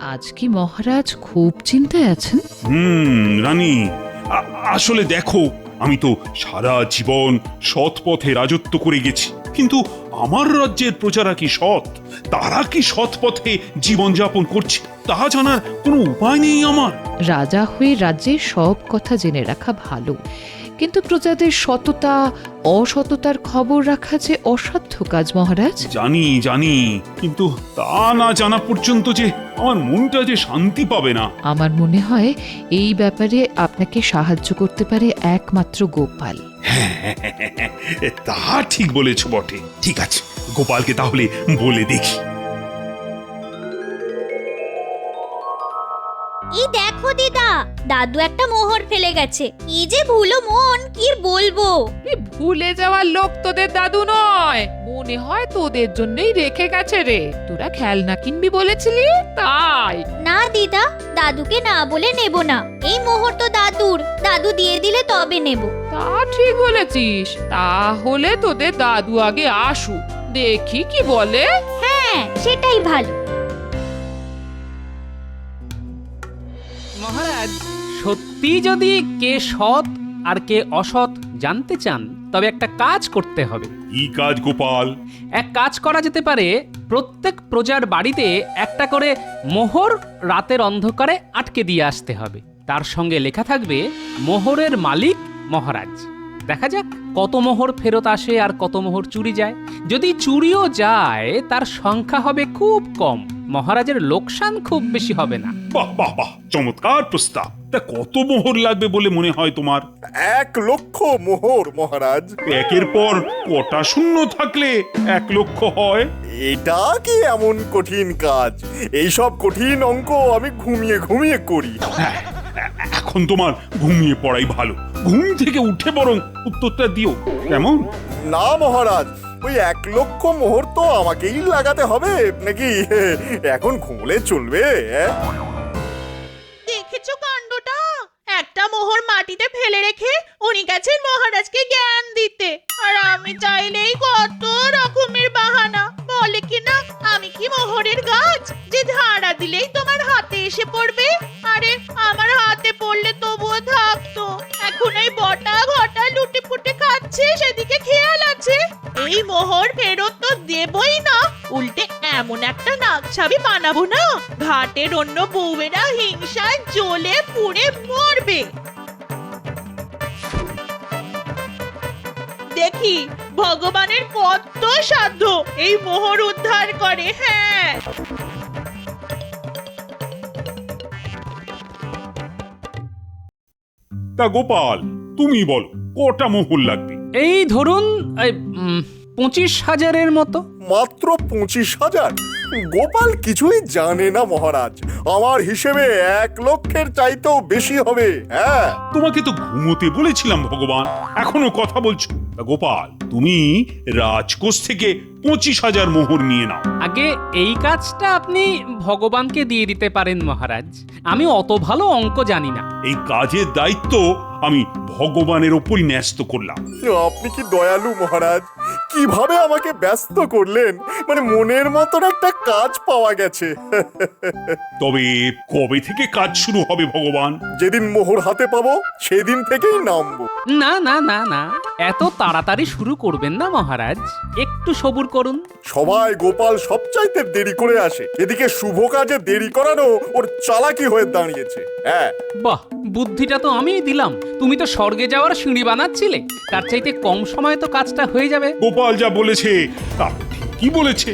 আজ কি মহারাজ খুব চিন্তায় আছেন? রানী, আসলে দেখো, আমি তো সারা জীবন সৎ পথে রাজত্ব করে গেছি, কিন্তু আমার রাজ্যের প্রজারা কি সৎ? তারা কি সৎ পথে জীবনযাপন করছে তা জানার কোনো উপায় নেই আমার। রাজা হয়ে রাজ্যের সব কথা জেনে রাখা ভালো, কিন্তু প্রজাদের সততা অসততার খবর রাখা যে অসাধ্য কাজ মহারাজ। জানি জানি, কিন্তু তা না জানা পর্যন্ত যে আমার মনটা যে শান্তি পাবে না। আমার মনে হয় এই ব্যাপারে আপনাকে সাহায্য করতে পারে একমাত্র গোপাল। তা ঠিক বলেছ বটে। ঠিক আছে, গোপালকে তাহলে বলে দেখি। এই দেখো দিদা, দাদু একটা মোহর ফেলে গেছে। কি যে ভুলো মন, কি বলবো। ভুলে যাওয়ার লোক তোদের দাদু নয়, মনে হয় তোদের জন্যই রেখে গেছে রে। তোরা খেলনা কিনবি বলেছিলি তাই। না দিদা, দাদুকে না বলে নেব না। এই মোহর তো দাদুর, দাদু দিয়ে দিলে তবে নেব। তা ঠিক বলেছিস, তাহলে তোদের দাদু আগে আসুক, দেখি কি বলে। হ্যাঁ, সেটাই ভালো। মহারাজ, সত্যি যদি কে সৎ আর কে অসৎ জানতে চান, তবে একটা কাজ করতে হবে। কি কাজ গোপাল? এক কাজ করা যেতে পারে, প্রত্যেক প্রজার বাড়িতে একটা করে মোহর রাতের অন্ধকারে আটকে দিয়ে আসতে হবে। তার সঙ্গে লেখা থাকবে মোহরের মালিক মহারাজ। দেখা যাক কত মোহর ফেরত আসে আর কত মোহর চুরি যায়। যদি চুরিও যায় তার সংখ্যা হবে খুব কম, মহারাজের লোকসান খুব বেশি হবে না। বাহ বাহ বাহ, চমৎকার প্রস্তাব। তা কত মোহর লাগবে বলে মনে হয় তোমার? 1,00,000 মোহর মহারাজ। একের পর কটা শূন্য থাকলে 1,00,000 হয়? এটা কি এমন কঠিন কাজ? এইসব কঠিন অঙ্ক আমি ঘুমিয়ে ঘুমিয়ে করি। হ্যাঁ, এখন তোমার ঘুমিয়ে পড়াই ভালো। ঘুম থেকে উঠে বরং উত্তরটা দিও, কেমন? না মহারাজ, ওই 1,00,000 মোহর তো আমাকেই লাগাতে হবে নাকি? এখন ঘুমলে চলবে? দেখেছো কাণ্ডটা? একটা মোহর মাটিতে ফেলে রেখে উনি গেছেন মহারাজকে জ্ঞান দিতে, আর আমি চাইলেই কত রকমের বাহানা বলে কিনা আমি কি মোহরের গাছ যে ঝাড়া দিলেই তোমার হাতে এসে পড়বে। আরে আমার হাতে পড়লে তবুও থাকতো, এখন এই বটা ঘটা লুটে পুটে খাচ্ছে, সেদিকে খেয়াল আছে। এই মোহর ফেরত তো দেবই না, উল্টে এমন একটা নাকছাবি বানাবো না, ঘাটের অন্য বউয়েরা হিংসায় জ্বলে পুড়ে মরবে। দেখি ভগবানের কত সাধ্য এই মোহর উদ্ধার করে। হ্যাঁ, তা গোপাল, তুমি বলো কটা মোহর লাগবে? এই ধরুন 25,000-এর মতো। মাত্র 25,000? গোপাল কিছুই জানে না মহারাজ, আমার হিসেবে 1,00,000-এর চাইতেও বেশি হবে। হ্যাঁ, তোমাকে তো ঘুমোতে বলেছিলাম ভগবান, এখনো কথা বলছো? তা গোপাল, তুমি রাজকোষ থেকে 25,000 মোহর নিয়ে নাও। আগে এই কাজটা আপনি ভগবানকে দিয়ে দিতে পারেন মহারাজ, আমি অত ভালো অঙ্ক জানি না। এই কাজের দায়িত্ব আমি ভগবানের ওপরই ন্যস্ত করলাম। আপনি কি দয়ালু মহারাজ, কিভাবে আমাকে ব্যস্ত করলেন। মানে মনের মতন একটা কাজ পাওয়া গেছে। তবে কবে থেকে কাজ শুরু হবে ভগবান? যেদিন মোহর হাতে পাবো সেদিন থেকেই নামবো। না না না না, এত তাড়াতাড়ি শুরু করবেন না মহারাজ, একটু সবুর করুন। সবাই গোপাল সবচাইতে দেরি করে আসে, এদিকে শুভ কাজে দেরি করানো ওর চালাকি হয়ে দাঁড়িয়েছে। হ্যাঁ, বাহ, বুদ্ধিটা তো আমিই দিলাম। তুমি তো স্বর্গে যাওয়ার সিঁড়ি বানাচ্ছিলে, তার চাইতে কম সময়ে তো কাজটা হয়ে যাবে। গোপাল যা বলেছে তা কি বলেছে।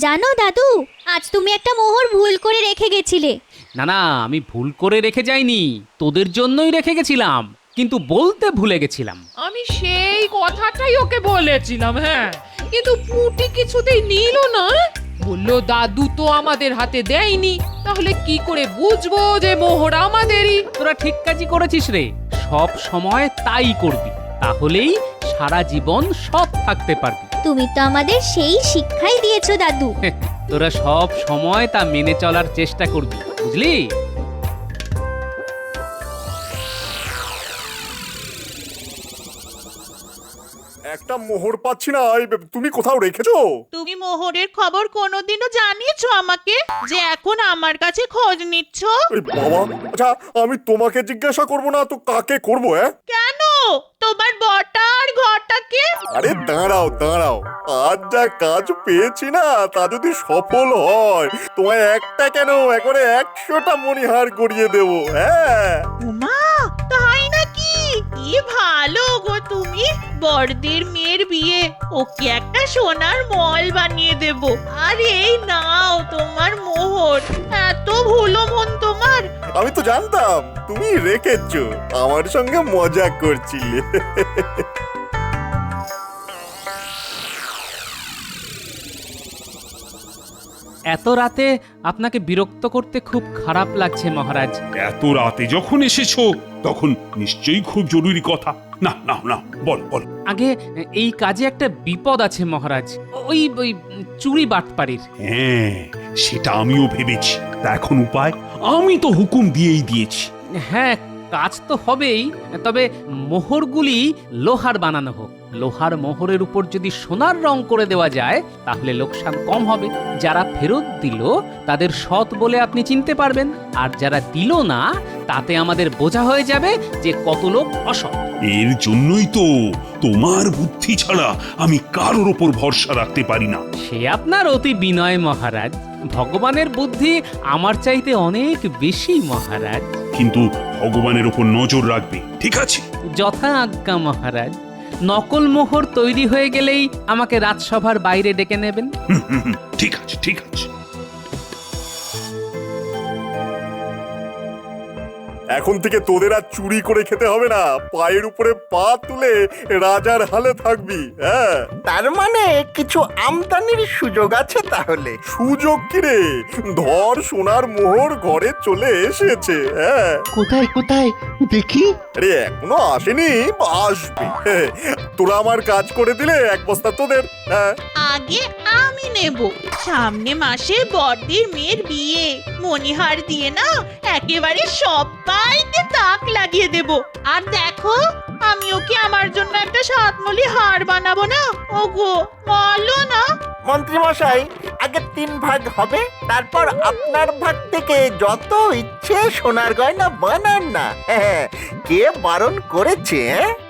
জানো দাদু, আজ তুমি একটা মোহর ভুল করে রেখে গেছিলে। না না, আমি ভুল করে রেখে যাইনি, তোদের জন্যই রেখে গেছিলাম, কিন্তু বলতে ভুলে গেছিলাম। আমি সেই কথাটাই ওকে বলেছিলাম, হ্যাঁ, কিন্তু পুটি কিছুতেই নিল না। বললো দাদু তো আমাদের হাতে দেয়নি, তাহলে কি করে বুঝবো যে মোহর আমাদেরই। তোরা ঠিক কাজই করেছিস রে, সব সময় তাই করবি, তাহলেই সারা জীবন সৎ থাকতে পারবি। তুমি তো আমাদের সেই শিক্ষাই দিয়েছো দাদু। তোরা সব সময় তা মেনে চলার চেষ্টা করবি, বুঝলি? একটা একটা মোহর পাচ্ছি না, তুমি কোথাও রেখেছো? তুমি মোহরের খবর কোনোদিনও জানিয়েছো আমাকে যে এখন আমার কাছে খোঁজ নিচ্ছ? এই বাবা, আচ্ছা আমি তোমাকে জিজ্ঞাসা করব না তো কাকে করব? কেন? তোমার বটা আর ঘরটাকে? আরে দাঁড়াও দাঁড়াও, আজ যা কাজ পেয়েছি না তা যদি সফল হয় তোমায় একটা কেন একবারে 100টা মণিহার গড়িয়ে দেবো। হ্যাঁ উমা, তাই নাকি? কি ভালো গো তুমি। বড়দের মেয়ের বিয়ে, ওকে একটা সোনার মল বানিয়ে দেব। আর এই নাও তোমার মোহর। এত ভুলো মন তোমার। আমি তো জানতাম তুমি রেখেছো, আমার সঙ্গে মজা করছিলে। এত রাতে আপনাকে বিরক্ত করতে খুব খারাপ লাগছে মহারাজ। এত রাতে যখন এসেছো তখন নিশ্চয়ই খুব জরুরি কথা। না না না, বল বল। আগে এই কাজে একটা বিপদ আছে মহারাজ, ওই ওই চুরি বাটপাড়ির। হ্যাঁ, সেটা আমিও ভেবেছি। তা এখন উপায়? আমি তো হুকুম দিয়েই দিয়েছি। হ্যাঁ, কাজ তো হবেই, তবে মোহরগুলি লোহার বানানো হোক। লোহার মোহরের উপর যদি সোনার রং করে দেওয়া যায় তাহলে লোকসান কম হবে। যারা ফেরত দিল তাদের সৎ বলে আপনি চিনতে পারবেন, আর যারা দিল না তাতে আমাদের বোঝা হয়ে যাবে যে কত লোক অসৎ। এর জন্যই তো তোমার বুদ্ধি ছাড়া আমি কারোর ওপর ভরসা রাখতে পারি না। সে আপনার অতি বিনয় মহারাজ, ভগবানের বুদ্ধি আমার চাইতে অনেক বেশি মহারাজ। কিন্তু ভগবানের ওপর নজর রাখবে, ঠিক আছে? যথা আজ্ঞা মহারাজ। নকল মোহর তৈরি হয়ে গেলেই আমাকে রাজসভার বাইরে ডেকে নেবেন। ঠিক আছে ঠিক আছে। এখন থেকে তোদের আর চুরি করে খেতে হবে না, পায়ের উপরে পা তুলে রাজার হালে থাকবি। হ্যাঁ, তার মানে কিছু আমদানির সুযোগ আছে তাহলে। সুযোগ কি রে? ধর সোনার মোহর ঘরে চলে এসেছে। হ্যাঁ, কোথায় কোথায় দেখি? আরে এখনো আসেনি, আসবে। তোরা আমার কাজ করে দিলে এক বস্তা তোদের। হ্যাঁ, আগে আমি নেব। সামনে মাসে বড়দের মেয়ের বিয়ে, মণিহার দিয়ে না একেবারে সবাইকে তাক লাগিয়ে দেব। আর দেখো, আমি ওকে আমার জন্য একটা সাতমলি হার বানাবো না। ওগো বলো না। মন্ত্রী মশাই, আগে 3 ভাগ হবে, তারপর আপনার ভাগ থেকে যত ইচ্ছে সোনার গয়না বানান না। হ্যাঁ, কে বারণ করেছে?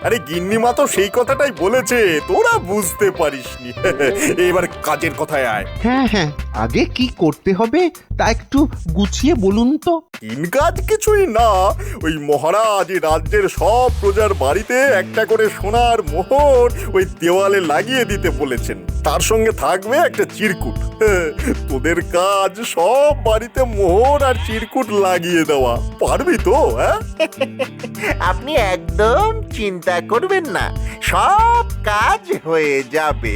আরে গিন্নিমা তো সেই কথাটাই বলেছে, তোরা বুঝতে পারিসনি। এবার কাজের কথায় আয়। হ্যাঁ হ্যাঁ, আগে কি করতে হবে তা একটু গুছিয়ে বলুন তো। কাজ কিছুই না, ওই মহারাজ রাজ্যের সব প্রজার বাড়িতে একটা করে সোনার মোহর ওই দেওয়ালে লাগিয়ে দিতে বলেছেন। তার সঙ্গে থাকবে একটা চিরকুট। তোদের কাজ সব বাড়িতে মোহর আর চিরকুট লাগিয়ে দেওয়া। পারবি তো? হ্যাঁ, আপনি একদম চিন্তা করবেন না, সব কাজ হয়ে যাবে।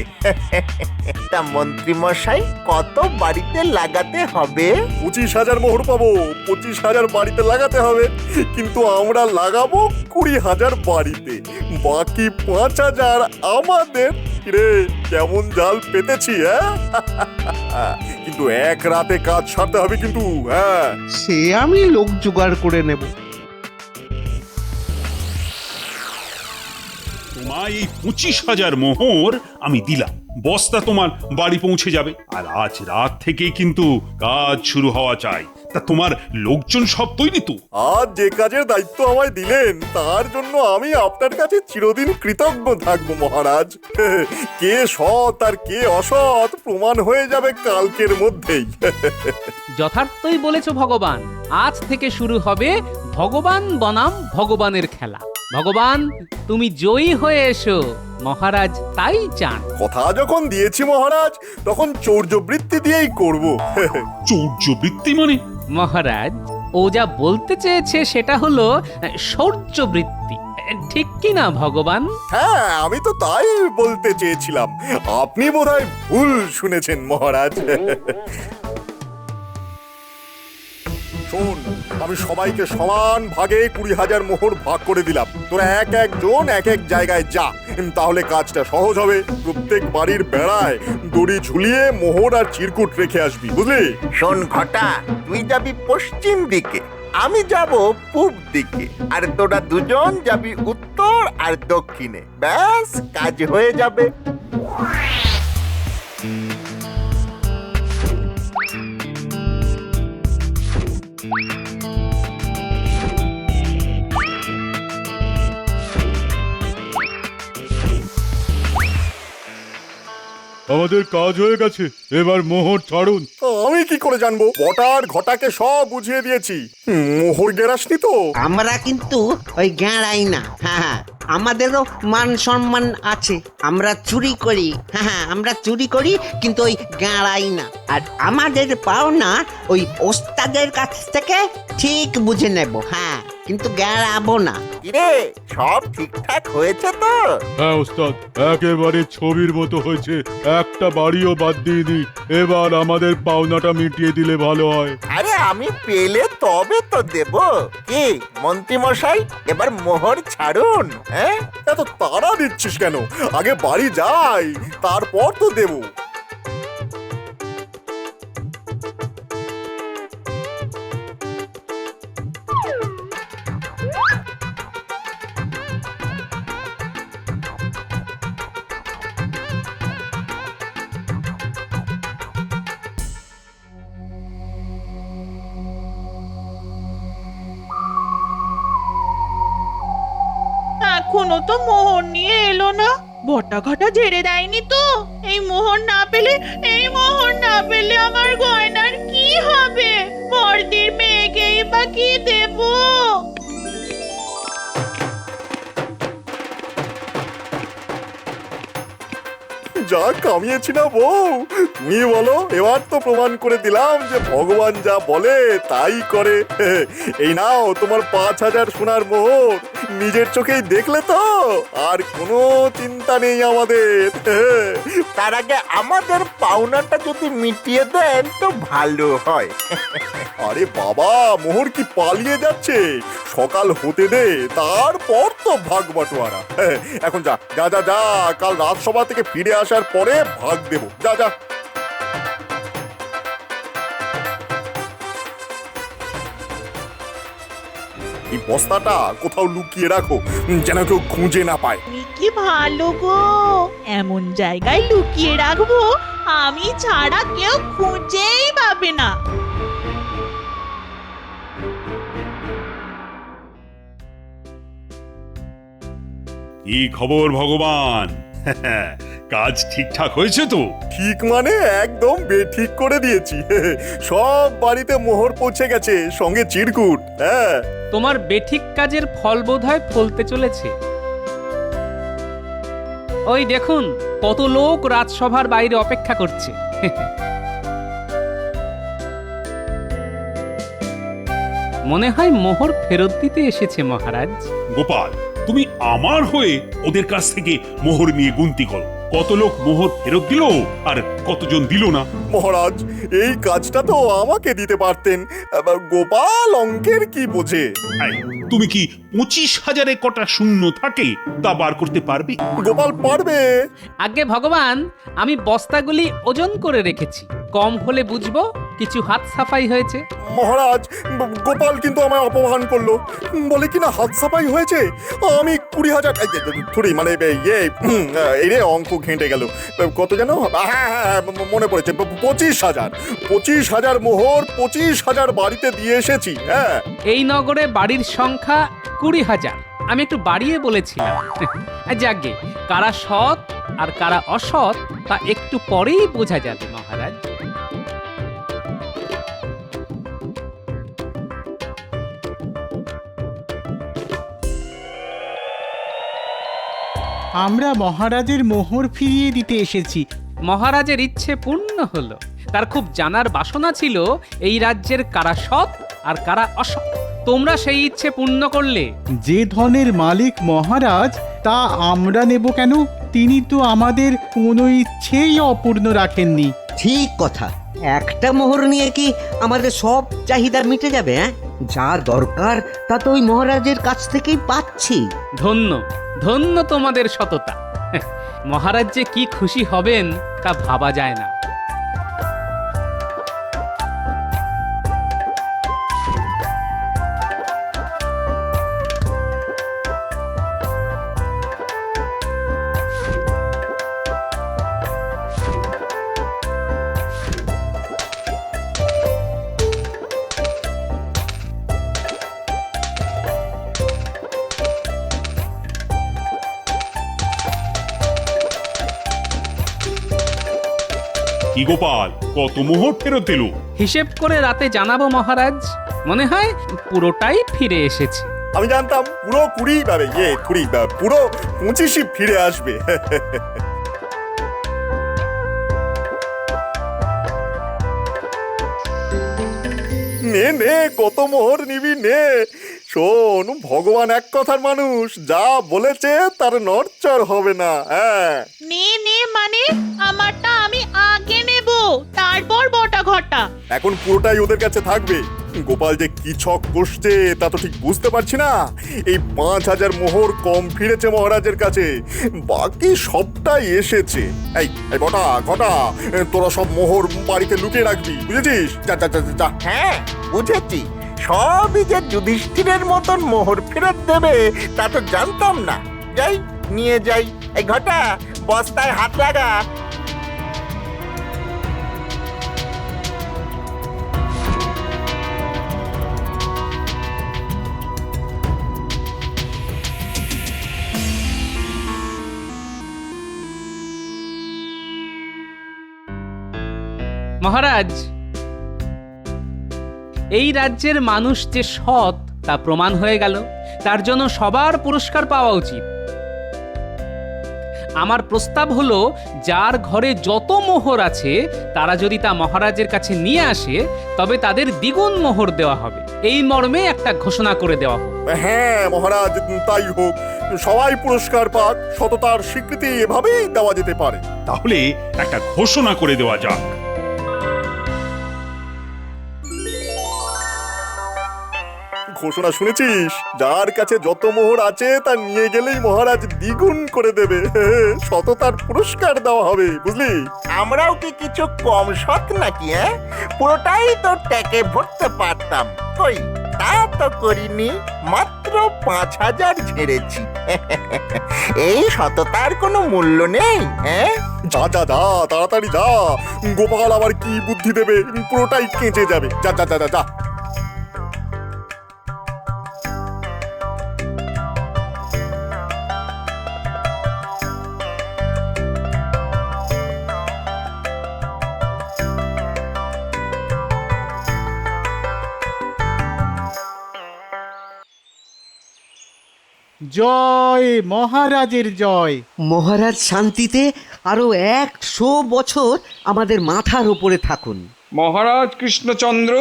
তা মন্ত্রী মশাই, কত বাড়িতে লাগাতে হবে? 25,000 মোহর পাবো, 25,000 বাড়িতে লাগাতে হবে। কিন্তু আমরা লাগাবো 20,000 বাড়িতে, বাকি 5,000 আমাদের। রে কেমন জাল পেতেছি? হ্যাঁ, কিন্তু এক রাতে কাজ সারতে হবে কিন্তু। হ্যাঁ, সে আমি লোক জোগাড় করে নেব। তোমায় এই 25,000 মোহর আমি দিলাম, বস্তা তোমার বাড়ি পৌঁছে যাবে। আর আজ রাত থেকেই কিন্তু কাজ শুরু হওয়া চাই। তা তোমার লোকজন সব তৈরি তো? আজ যে কাজের দায়িত্ব আমায় দিলেন তার জন্য আমি আপনার কাছে চিরদিন কৃতজ্ঞ থাকবো মহারাজ। কে সৎ আর কে অসৎ প্রমাণ হয়ে যাবে কালকের মধ্যেই। যথার্থই বলেছ ভগবান, আজ থেকে শুরু হবে ভগবান বনাম ভগবানের খেলা। ভগবান, তুমি জয়ী হয়ে এসো, মহারাজ তাই চান। কথা যখন দিয়েছি মহারাজ, তখন চৌর্যবৃত্তি দিয়েই করব। চৌর্যবৃত্তি মানে? মহারাজ, ও যা বলতে চেয়েছে সেটা হলো শৌর্যবৃত্তি, ঠিক কি না ভগবান? হ্যাঁ, আমি তো তাই বলতে চেয়েছিলাম। আপনি বোধহয় ভুল শুনেছেন মহারাজ। শোন, আমি সবাইকে সমান ভাগে 20,000 মোহর ভাগ করে দিলাম। তোরা এক একজন এক এক জায়গায় যা, তাহলে কাজটা সহজ হবে। প্রত্যেক বাড়ির বেড়ায় দড়ি ঝুলিয়ে মোহর আর চিরকুট রেখে আসবি, বুঝলি? শোন ঘটা, তুই যাবি পশ্চিম দিকে, আমি যাব পূব দিকে, আর তোরা দুজন যাবি উত্তর উত্তর আর দক্ষিণে, ব্যাস কাজ হয়ে যাবে। আমাদের কাজ হয়ে গেছে, এবার মোহর ছাড়ুন। আমি কি করে জানবো? বটার ঘটাকে সব বুঝিয়ে দিয়েছি। মোহর গেরাসনি তো। আমরা কিন্তু ওই গাঁড়াই না। হ্যাঁ, আমাদেরও মান সম্মান আছে। আমরা চুরি করি, হ্যাঁ আমরা চুরি করি, কিন্তু ওই গাঁড়াই না। আর আমাদের পাওনা ওই ওস্তাদের কাছ থেকে ঠিক বুঝে নেব। হ্যাঁ, কিন্তু গাঁড়াবো না। কিরে, সব ঠিকঠাক হয়েছে তো? হ্যাঁ ওস্তাদ, একেবারে ছবির মতো হয়েছে, একটা বাড়িও বাদ দিইনি। এবার আমাদের পাওনাটা মিটিয়ে দিলে ভালো হয়। আরে আমি পেলে তবে তো দেব। কি মন্ত্রী মশাই, এবার মোহর ছাড়ুন। হ্যাঁ, এত তাড়া দিচ্ছিস কেন? আগে বাড়ি যাই, তারপর তো দেবো। এখনো তো মোহর নিয়ে এলো না। বটা ঘটা ঝেড়ে দেয়নি তো? এই মোহর না পেলে আমার গয়নার কি হবে? বড়দির মেয়েকেই বা কি দেবো? যা কামিয়েছি না বউ, তুমি বলো। এবার তো প্রমাণ করে দিলাম যে ভগবান যা বলে তাই করে। এই নাও তোমার 5,000 সোনার মোহর। নিজের চোখেই দেখলে তো, আর কোনো চিন্তা নেই আমাদের। তার আগে আমাদের পাওনাটা যদি মিটিয়ে দেন তো ভালো হয়। আরে বাবা, মোহর কি পালিয়ে যাচ্ছে? সকাল হতে দে, তারপর তো ভাগ বাটোয়ারা। এখন যা যা যা যা, কাল রাজসভা থেকে ফিরে আসার পরে ভাগ দেব। যা যা। এই বস্তাটা কোথাও লুকিয়ে রাখো, যেন কেউ খুঁজে না পায়। তুমি কি ভালো গো, এমন জায়গায় লুকিয়ে রাখবো আমি ছাড়া কেউ খুঁজেই পাবে না। কি খবর ভগবান? কাজ ঠিকঠাক হয়েছে তো? ঠিক মানে একদম বেঠিক করে দিয়েছি। সব বাড়িতে মোহর পৌঁছে গেছে, সঙ্গে চিরকুট। হ্যাঁ, তোমার বেঠিক কাজের ফল বোধহয় ফলতে চলেছে। ওই দেখুন, কত লোক রাজসভার বাইরে অপেক্ষা করছে। মনে হয় মোহর ফেরত দিতে এসেছে মহারাজ। গোপাল, তুমি আমার হয়ে ওদের কাছ থেকে মোহর নিয়ে গুনতি করো। কত লোক মোহর ফেরত দিল আর কতজন দিল না। মহারাজ, এই কাজটা তো আমাকে দিতে পারতেন। গোপাল অঙ্কের কি বোঝে? এই, তুমি কি 25,000-এ কটা শূন্য থাকে তা বার করতে পারবে? গোপাল পারবে। আগে ভগবান, আমি বস্তাগুলি ওজন করে রেখেছি, কম হলে বুঝবো কিছু হাত সাফাই হয়েছে। মহারাজ, গোপাল কিন্তু আমায় অপমান করলো। বলে কিনা হাত সাফাই হয়েছে। আমি 20,000 থুড়ি মানে এই রে, অঙ্ক ঘেঁটে গেল। কত যেন? হ্যাঁ হ্যাঁ, মনে পড়েছে, 25,000 মোহর 25,000 বাড়িতে দিয়ে এসেছি। হ্যাঁ, এই নগরে বাড়ির সংখ্যা 20,000। আমি একটু বাড়িয়ে বলেছিলাম। যাকে কারা সৎ আর কারা অসৎ তা একটু পরেই বোঝা যাবে মহারাজ। আমরা মহারাজের মোহর ফিরিয়ে দিতে এসেছি। মহারাজের ইচ্ছে পূর্ণ হলো। তার খুব জানার বাসনা ছিল এই রাজ্যের কারা সৎ আর কারা অসৎ। তোমরা সেই ইচ্ছে পূর্ণ করলে। যে ধনের মালিক মহারাজ, তা আমরা নেব কেন? তিনি তো আমাদের কোনো ইচ্ছেই অপূর্ণ রাখেননি। ঠিক কথা। একটা মোহর নিয়ে কি আমাদের সব চাহিদা মিটে যাবে? হ্যাঁ, যা দরকার তা তো ওই মহারাজের কাছ থেকেই পাচ্ছি। ধন্য ধন্য তোমাদের সততা। মহারাজ যে কি খুশি হবেন তা ভাবা যায় না। কি গোপাল, কত মোহর ফেরত এলো? হিসেব করে রাতে জানাবো মহারাজ। মনে হয় পুরোটাই ফিরে এসেছে। আমি জানতাম পুরো 20 পুরো 25ই ফিরে আসবে। নে নে, কত মোহর নিবি নে। শোন, ভগবান এক কথার মানুষ, যা বলেছে তার নড়চড় হবে না। হ্যাঁ, নে নে মানে আমারটা আমি আগে নেব, তারপর বটা ঘটা। এখন পুরোটাই ওদের কাছে থাকবে। গোপাল যে কি ছক কষছে তা তো ঠিক বুঝতে পারছি না। এই 5000 মোহর কম ফিরেছে মহারাজের কাছে, বাকি সবটাই এসেছে। এই এই বটা ঘটা, তোরা সব মোহর বাড়িতে লুকিয়ে রাখবি, বুঝেছিস? যা যা যা যা। হ্যাঁ, বুঝেছি। সবই যে যুধিষ্ঠিরের মতন মোহর ফেরত দেবে তা তো জানতাম না। যাই, নিয়ে যাই। এই ঘটা, বস্তায় হাত লাগা। মহারাজ, এই রাজ্যের মানুষ যে সৎ তা প্রমাণ হয়ে গেল। তার জন্য সবার পুরস্কার পাওয়া উচিত। আমার প্রস্তাব হলো, যার ঘরে যত মোহর আছে তারা যদি তা মহারাজের কাছে নিয়ে আসে তবে তাদের দ্বিগুণ মোহর দেওয়া হবে। এই মর্মে একটা ঘোষণা করে দেওয়া হোক। হ্যাঁ মহারাজ, তাই হোক। সবাই পুরস্কার পাক, সততার স্বীকৃতি এভাবেই দেওয়া যেতে পারে। তাহলে একটা ঘোষণা করে দেওয়া যাক। ঘোষণা শুনেছিস? যার কাছে যত মোহর আছে তা নিয়ে গেলেই মহারাজ দ্বিগুণ করে দেবে। সততার পুরস্কার দেওয়া হবে, বুঝলি? আমরাও কি কিছু কম সৎ নাকি? পুরোটাই তো ট্যাকে ভরতে পারতাম। কই, তা তো করিনি, মাত্র 5000 ঝেড়েছি। এই সততার কোনো মূল্য নেই। যা যা যা, তাড়াতাড়ি যা। গোপাল আবার কি বুদ্ধি দেবে, পুরোটাই কেঁচে যাবে। যা যা যা যা। জয় মহারাজের জয়। মহারাজ শান্তিতে আরো 100 বছর আমাদের মাথার উপরে থাকুন। মহারাজ কৃষ্ণচন্দ্র,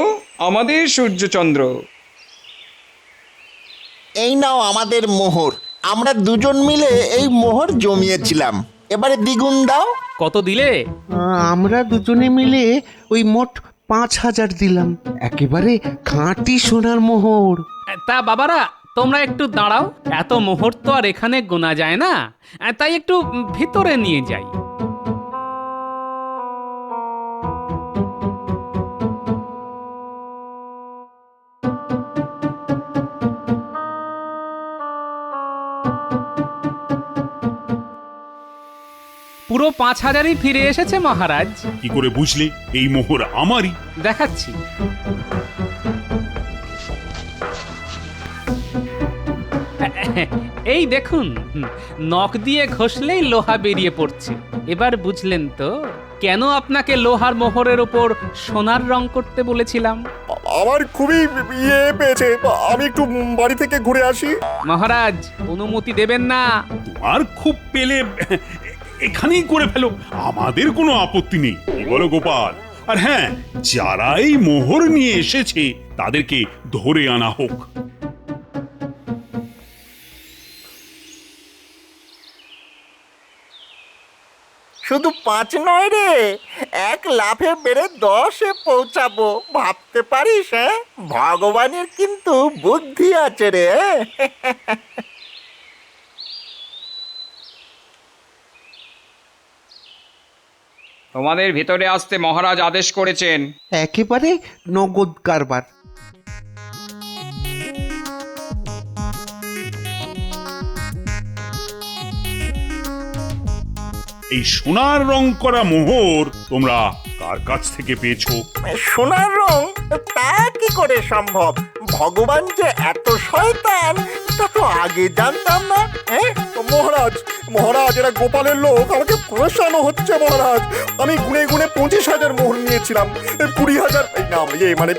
আমাদের সূর্যচন্দ্র। এই নাও আমাদের মোহর। আমরা দুজন মিলে এই মোহর জমিয়েছিলাম, এবারে দ্বিগুণ দাও। কত দিলে? আমরা দুজনে মিলে ওই মোট 5000 দিলাম। একেবারে খাঁটি সোনার মোহর। তা বাবারা, তোমরা একটু দাঁড়াও। এত মোহর তো আর এখানে গোনা যায় না, তাই একটু ভিতরে নিয়ে যাই। পুরো 5000ই ফিরে এসেছে মহারাজ। কি করে বুঝলে এই মোহর আমারই? দেখাচ্ছি। এই দেখুন, নখ দিয়ে ঘষলেই লোহা বেরিয়ে পড়ছে। এবার বুঝলেন তো কেন আপনাকে লোহার মোহরের ওপর সোনার রং করতে বলেছিলাম? আমার খুবই ইয়ে পেয়েছে, আমি একটু বাড়ি থেকে ঘুরে আসি। মহারাজ, অনুমতি দেবেন না? তোমার খুব পেলে এখানেই করে ফেলো, আমাদের কোনো আপত্তি নেই। কি বলো গোপাল? আর হ্যাঁ, যারা এই মোহর নিয়ে এসেছে তাদেরকে ধরে আনা হোক। শুধু 5 নয় রে, 1 লাফে বেড়ে 10-এ পৌঁছাবো। ভাবতে পারিস? ভগবানের কিন্তু বুদ্ধি আছে রে। তোমাদের ভেতরে আসতে মহারাজ আদেশ করেছেন। একেবারে নগদ কারবার। এই সোনার রং করা মোহর তোমরা কার কাছ থেকে পেয়েছো? সোনার রং তা কি করে সম্ভব? ভগবান যে এত শয়তান তা তো আগে জানতাম না। মহারাজ মহারাজ এরা গোপালের লোক, আমাকে প্রশানো হচ্ছে মহারাজ। আমি গুনে গুনে 25,000 মোহর নিয়েছিলাম, 20,000 না মানে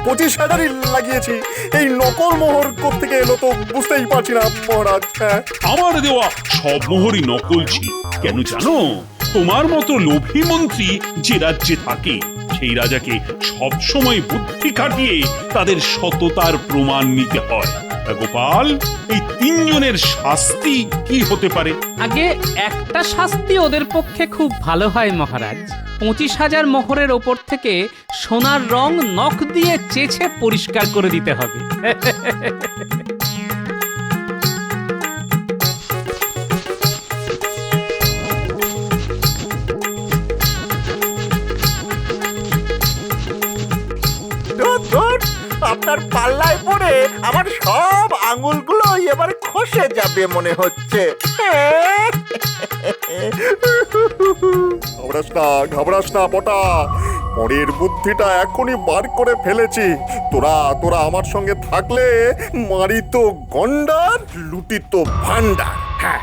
25,000ই লাগিয়েছি। এই নকল মোহর কোত্থেকে এলো তো বুঝতেই পারছি না মহারাজ। আমার দেওয়া সব মোহরই নকল ছিল। কেন জানো? তোমার মতো লোভী মন্ত্রী যে রাজ্যে থাকে সেই রাজাকে সব সময় বুদ্ধি খাটিয়ে তাদের সততার প্রমাণ নিতে হয়। গোপাল, এই 3 জনের শাস্তি কি হতে পারে? আগে একটা শাস্তি ওদের পক্ষে খুব ভালো হয় মহারাজ। 25,000 মোহরের ওপর থেকে সোনার রং নখ দিয়ে চেঁচে পরিষ্কার করে দিতে হবে। আপনার পাল্লায় পড়ে আমার সব আঙুলগুলো এবার খসে যাবে মনে হচ্ছে। ঘাবড়াস না পটা, পরের বুদ্ধিটা এখনই বার করে ফেলেছি। তোরা আমার সঙ্গে থাকলে মারি তো গন্ডার, লুটি তো ভান্ডার। হ্যাঁ।